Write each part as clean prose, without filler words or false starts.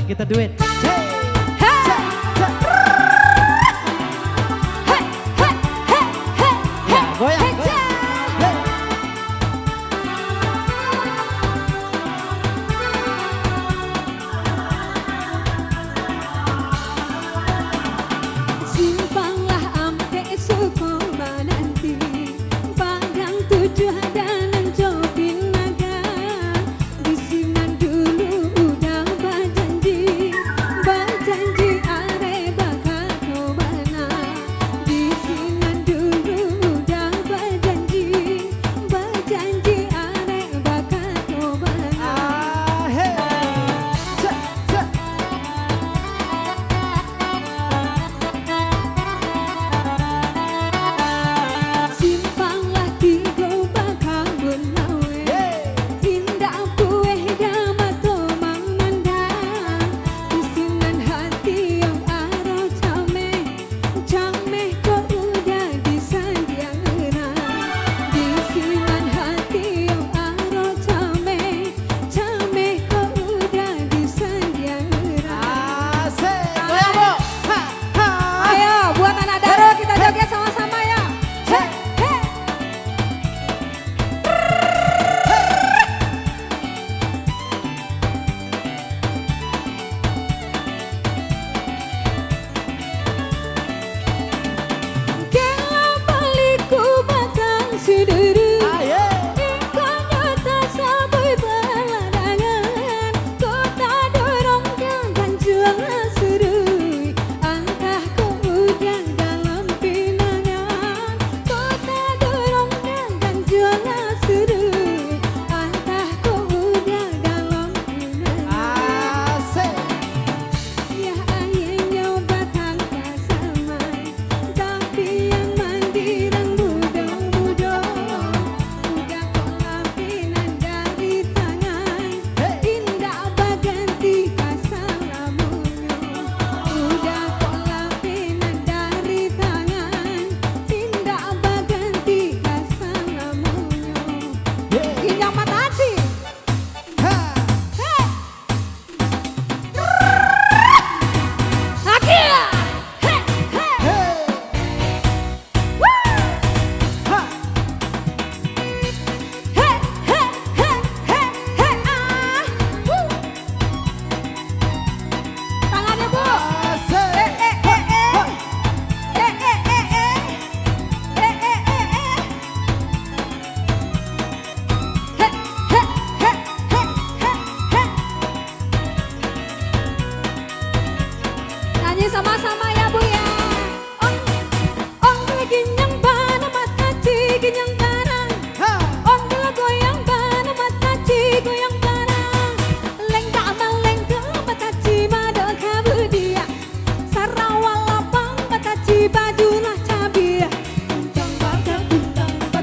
kita duet. Ya, goyang, goyang. Simpanglah ampe sekolah nanti, pandang tujuh dan jopin naga. Bisinan dulu udah berjanji, berjanji are bakal kemana. Bisinan dulu udah berjanji, berjanji are bakal kemana. Simpanglah tiga bakal berlawe, indah bueh damat tomang nandang. Bisinan hati yang arah cameh, cameh kau udah disandang erang. Bisinan hati yang arah cameh, cameh kau udah disandang erang. Ayo buat anak Daro kita joget sama-sama ya. Kela baliku batang siduru, ikanya tak sampai beladangan. Kota dorongkan dan jelas serui, entah kau udah dalam pinangan. Kota dorongkan dan jelas serui, entah kau udah dalam pinangan. Ya akhirnya batang kasamai, tapi yang mandi dan budong-budong. Udah kau lapinan dari tangan, indah baganti kasalamunyo. Udah kau lapinan dari tangan, indah baganti kasalamunyo. Indah matasi. Akhirnya. Tangannya Bu. Nyanyi sama-sama ya Bu ya. Ong lagi nyang bana mata cigi nyang barang. Ong bela goyang bana mata cigi goyang barang. Leng tak maleng ke mata ci mada kabudia. Sarawal lapang mata ci bajulah cabia. Tuntang bakal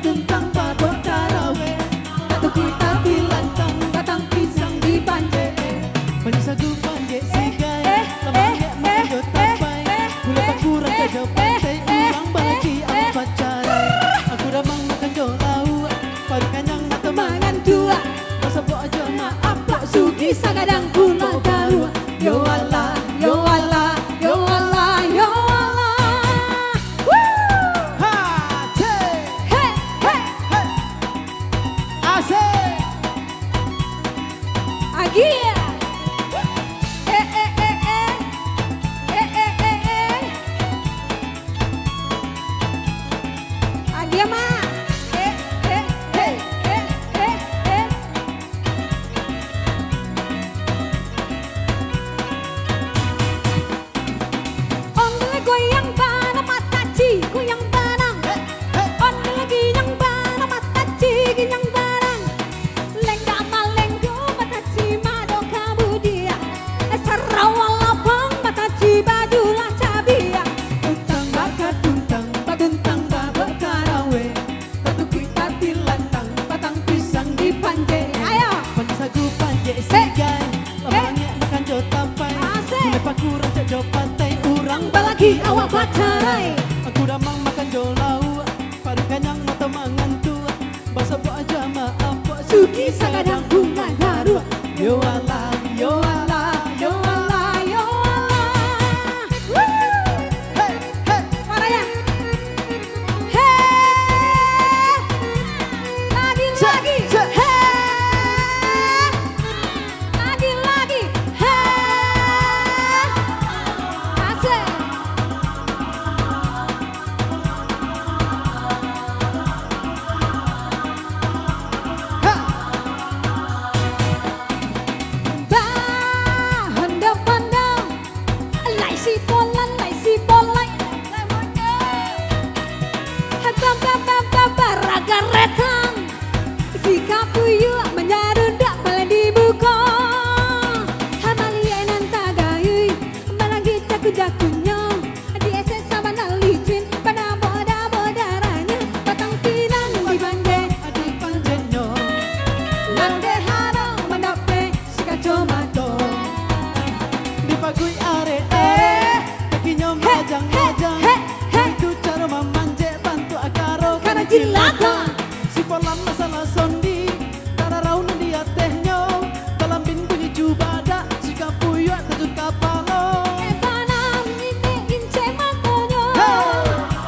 tuntang babot karawe. Batu kita bilantang batang pisang di panje. Penyisagu panje sigai, lemangnya makan tapai. Gula pakurang jaga pantai, urang bagi ang pacarai. Aku damang makan jolau, paru kanyang mata mangan tua. Masa bo aja maaf tak sugi Sagadang guna daru. Yo Allah, yo Allah, yo Allah, yo Allah. Ha, ce, Hey, hey, asik. Agia. Agia ma. Onde goyang bana mata ci goyang barang. Onde lagi yang bana mata ci yang barang. Lengga maleng go mata ci mado kabudia. Sarawal lapang mata ci bajulah cabia. Tuntang bakat tuntang, baguntang babak karawe. Batu kita tilantang, batang pisang di panje. Ayo. Penyisagu panje sigai, lemangnya makan jotapai. Asik. Gula pakurang jaga pantai, urang Balagi awak pacarai. Aku damang makan jolau, paru kanyang mata mangan tua. Basa bo aja maaf, bo Sugi sagadang bunga daru. Yo Allah, yo Allah, yo Allah. polan masalah sondi tararau nanti atehnya dalam bin bunyi cubada jika puyuh tajud kapalo Epanam ini ince makonyo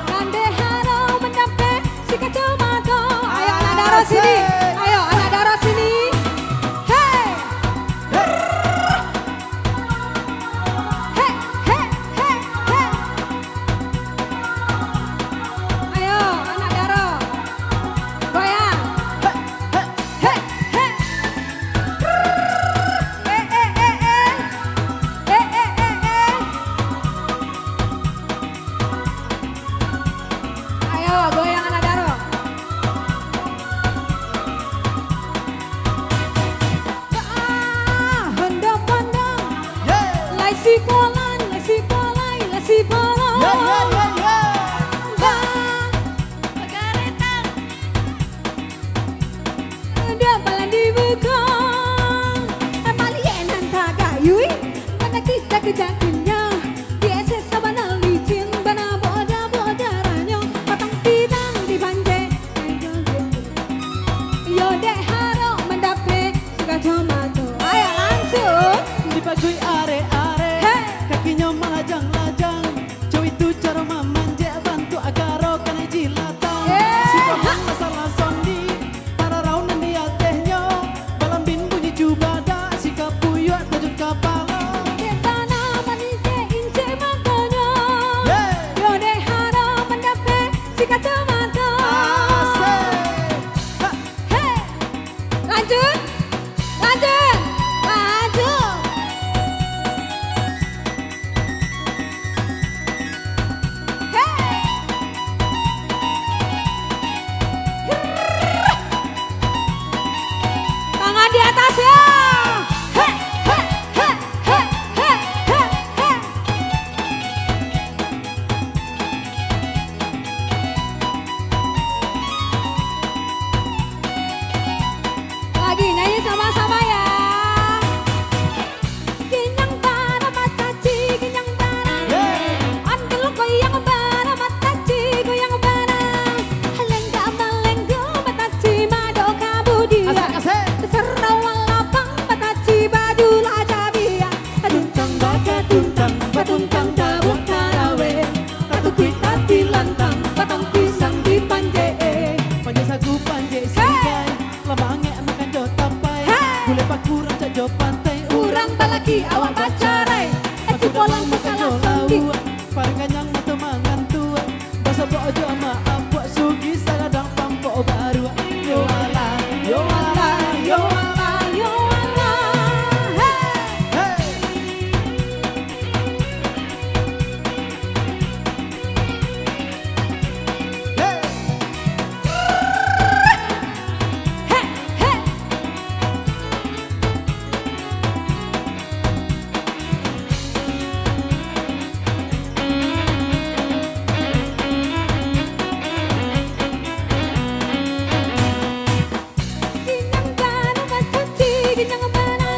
Kande haro mendape si kacamata Ayo anak daro sini Ayo anak daro sini Hey Hey Hey Hey Hey Ayo anak daro Goyang Hey Hey Ayo goyang anak daro Hondong-hondong Lai si kolan, lai si kolai, lai si bolong Udah balan dibuka Palienan tagayui Mana kita kejakinya Biasa sabana licin Bana boda-bodaranya Patang pinang di banje Yo dek haro mendape Suka tomato Ayo langsung dipajui are-are kakinya melajang-lajang cowok itu cara memanja bantu agaro kena jilatan si polan masalah sondi tararau nanti atehnya dalam bin bunyi cubada si kapuyuh tajud kapalo Ketana manise ince makonyo Yo dek haro mendape Suka tomato Hey, lanjut, lanjut, lanjut. Hey, tangan di atas ya. Hey, hey, hey, hey, hey, hey, hey. Lagi nyanyi sama-sama ya. Kinyang bara mataci, kinyang bara. Andel goyang bara mataci, goyang bara. Lengga malenggo mataci mado kabudia. asik-asik Serawan lapang mataci baju lajabia. tuntang baga tuntang batuntang dawak karawe tatu kuita di lantang batang pisang di panje panje sagu panje sigai lemange makan do tapai gule pakurang cajo pantai Urang balaki awak pacarai. aku polang makan sondi parkanyang mata mangan tua basa bojo ama apok sugi sagadang pampo baru yo ala yo ala yo ala Yo Allah, hey. hey Hey, hey. Kinyang bana mataci, kinyang bana.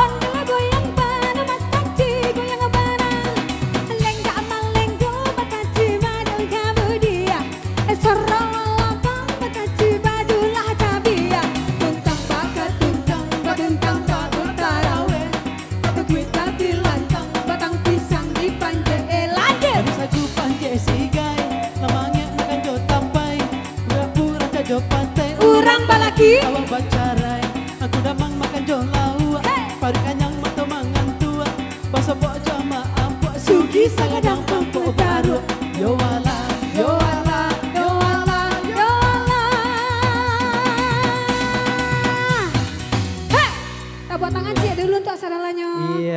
Ondel goyang bana mataci, goyang bana. Lengga malenggo mataci madu kabudia. Serawan lapang mataci baju lah cabia. Tuntang baga tuntang baguntang tabur tarawe. Tatu kuita di lantang batang pisang di panje lanjut. Kami sagu panje sigai lemange makan jo tapai pura-pura cajo pantai Urang balaki. awak bacarai aku damang makan jo lau parkanyang mata mangan tua basa bojo ama apok sugi sagadang pampo baru yo ala yo ala Yo Allah, yo Allah. Hey, tepuk tangan sih dulu untuk saudaranya. iya